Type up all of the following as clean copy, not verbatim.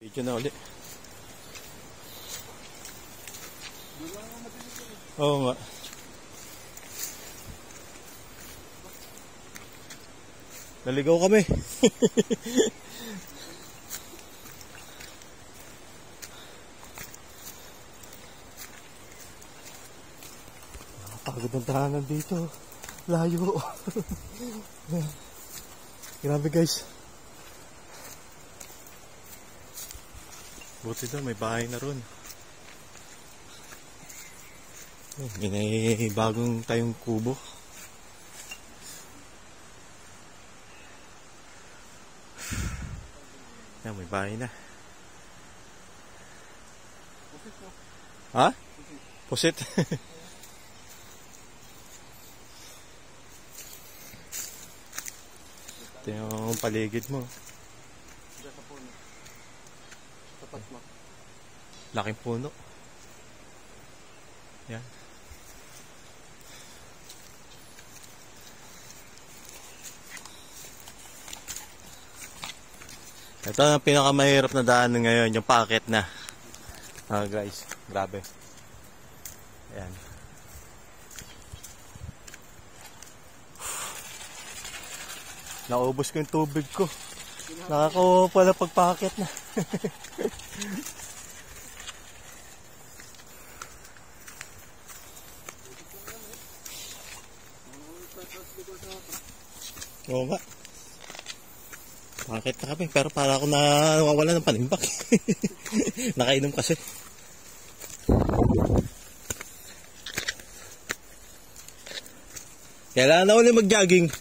Video na ulit. Oo nga. Naligaw kami. Pagod ang tahanan dito. Layo. Grabe guys. Buti daw may bahay na ron. May bagong tayong kubo. Yan, may bahay na. Ha? Pusit? Ito yung paligid mo. Laking puno. Yan. Ito ang pinakamahirap na daan ngayon, yung paakyat na. Guys, grabe. Ayan. Naubos ko yung tubig ko. Nakakawa pala pagpaakyat na. Oo nga. Bakit na kami? Pero para ako nawawala ng panimbak. Nakainom kasi. Kailangan na ulit mag-jogging.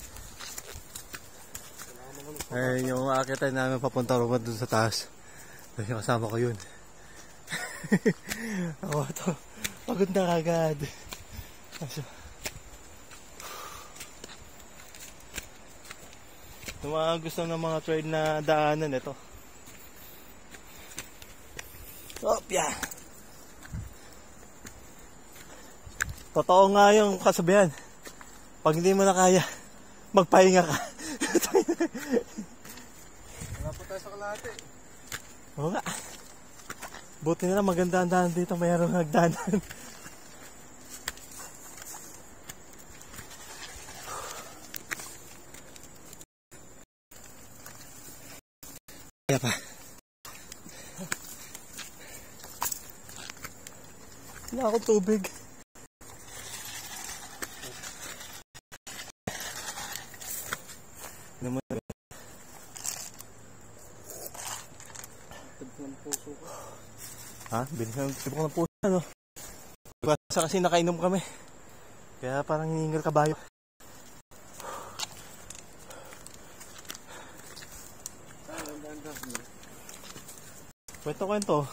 Ayun yung aakitan namin papunta rumah dun sa taas. Kasi kasama ko yun. Ako ito. Pagod na kagad. Yung mga gusto ng mga trail na daanan ito. Opya! Totoo nga yung kasabihan. Pag hindi mo na kaya, magpahinga ka. Wala po tayo sa kalahati. Oo nga. Buti na lang maganda ang daan dito. Mayroong hagdanan. Kaya pa. Wala akong tubig. Ha? Bilang tibok ng puso, ano? Basta kasi nakainom kami. Kaya parang hiningal kabayo. Kwento.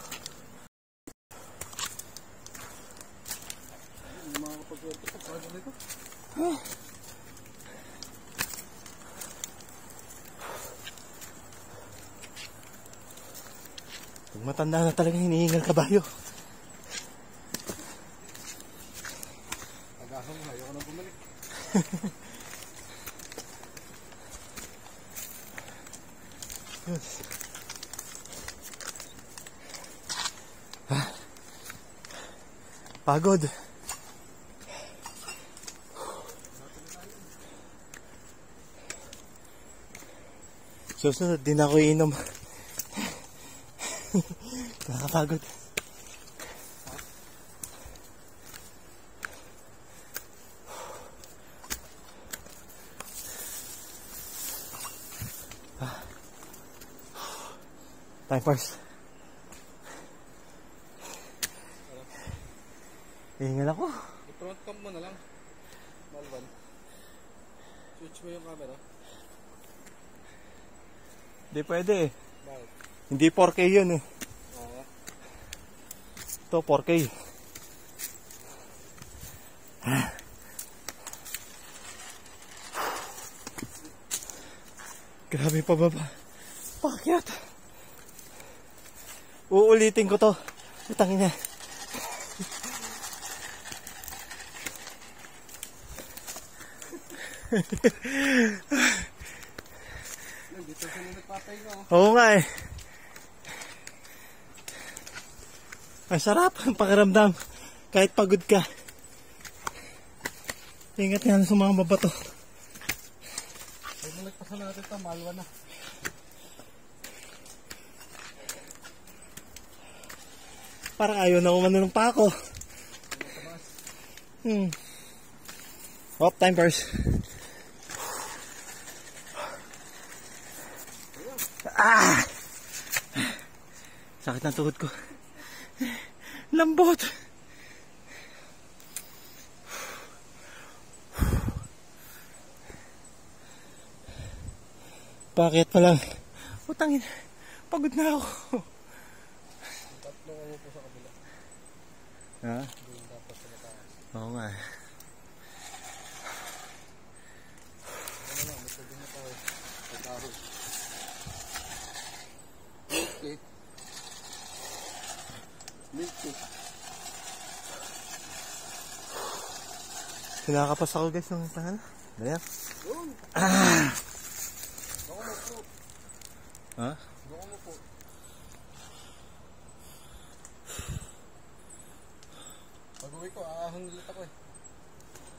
Pag matanda na talaga hinihingal kabayo. Pag-asang mo, ayoko na bumalik. Pagod. Susunod din ako inom. Nakakapagod. Time first. Hingal ako. I-front cam mo na lang. Malvan. Switch mo yung camera. Hindi pwede eh. Bakit? Hindi 4K yun eh. Oo. Ito 4K. Grabe pababa. Pakyat. Uulitin ko to. Utangin na. Dito sila nagpapay ko. Oo nga eh. Ang sarap ang pakiramdam. Kahit pagod ka. Ingat nga sa mga mabato. Pag nalagpasan natin ito, malwa na. Parang ayaw na umano ng pako. Hop, time first. Ah! Sakit ng tuhod ko. Lambot. Bakit pa lang? Utangin. Pagod na ako. Tatlo ako po sa kabila. Ha? Doon dapat sa mataas. Oo nga. Ano na, may tubig na pa eh. Pagkahod. Okay. Milky. Sinakapas ako guys ng tahan. Ganyan. Doon. Ah! Doon mo po. Ha? Doon mo po. Pag uwi ko, aahon ulit ako eh.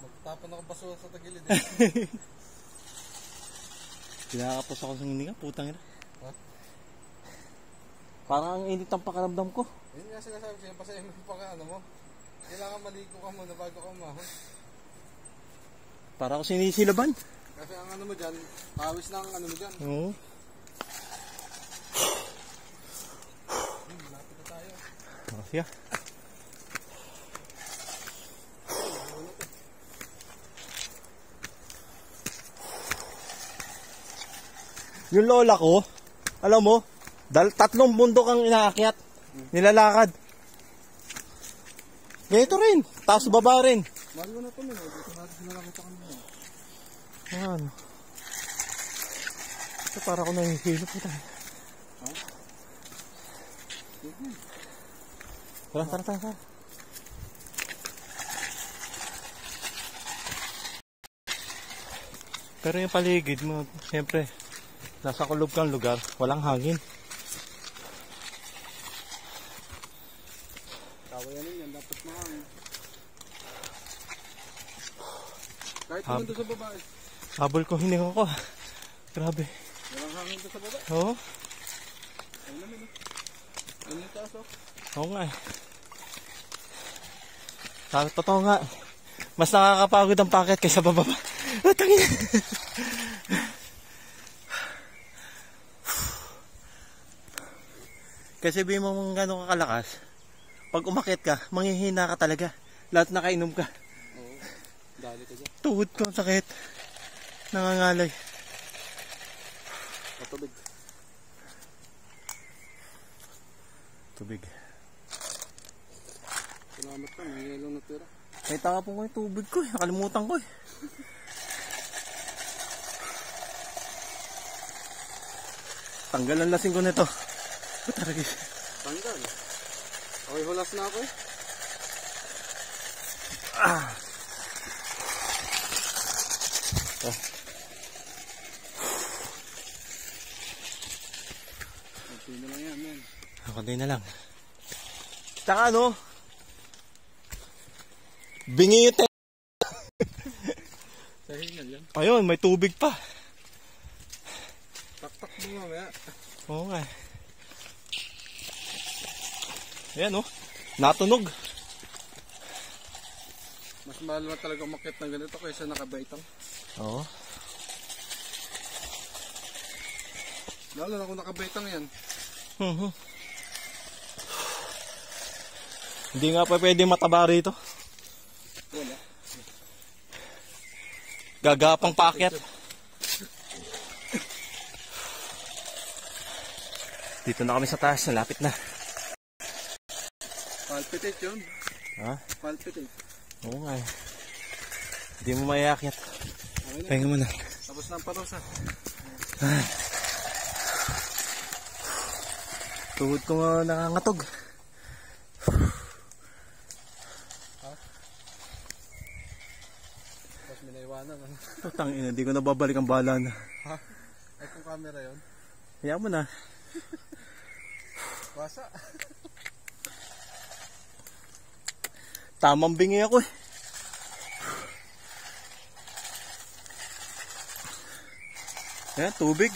Magtapon ako basura sa tagilid eh. Sinakapas ako sa hininga. Putang ina. Ha? Parang ang init ang pakiramdam ko. Yun nga sinasabi siya, pasayin mo pa ka ano mo. Kailangan maligo ka muna bago ka umahon. Para ako sinisilaban. Kasi ang ano mo dyan, pawis na ang ano mo dyan. Oo. Malapit na tayo. Oh, siya. Yung lola ko, alam mo, tatlong bundok ang inaakyat. Nilalakad. Ganito rin. Taas baba rin. Mahal mo na ito nila. Dito natin sinalakita kami nila. Ano? Ito para ako nahihilo po tayo. Ha? Tara, tara. Pero yung paligid mo, siyempre, nasa kulob kang lugar, walang hangin. Kawayanin yan, dapat mahangin. Kahit naman doon sa baba eh. Habol ko hininga ko. Grabe. Walang hangin doon sa baba. Oo. Ayun naman eh. Ayun yung taas oh. Oo nga eh. Totoo nga. Mas nakakapagod ang packet kaysa bababa. Tangin. Kasi sabihin mo kung gano'ng kakalakas, pag umakyat ka, manghihina ka talaga. Lahat nakainom ka. Oo. Dali ka dyan. Tuhod ko ang sakit. Nangangalay. Patubig. Tubig. Salamat ka, may yellow na tira. May tapon ko yung tubig ko. Nakalimutan ko eh. Tanggal ang lasing ko nito. Putaragis. Tanggal. Okay, hulas na ako eh. Ah. Oh. Kunti na lang yan, man. Kunti na lang. Tsaka ano? Bingi yung Sa hingal yan. ayun, may tubig pa. Taktak mo mamaya. Oo nga. Ayan oh. Natunog. Mas mahal na talaga umakyat ng ganito kaysa nakabaitang. Oo. Lalo na kung nakabaitang yan. Hindi nga pa pwede mataba rito. Wala. Gagapang paket. Dito na kami sa taas. Nalapit na. Palpitate yun. Ha? Palpitate. Oo nga eh. Hindi mo maiakyat. Okay na. Pahinga mo na. Tapos na ang parusa. Tuhod ko nga nangangatog. Tapos may naiwanan. Ano? Tutang ina, hindi ko nababalik ang bala na. Ha? Ay kung camera yun. Hayaan mo na. Basa. Tamang bingi ako eh. Ayan, tubig.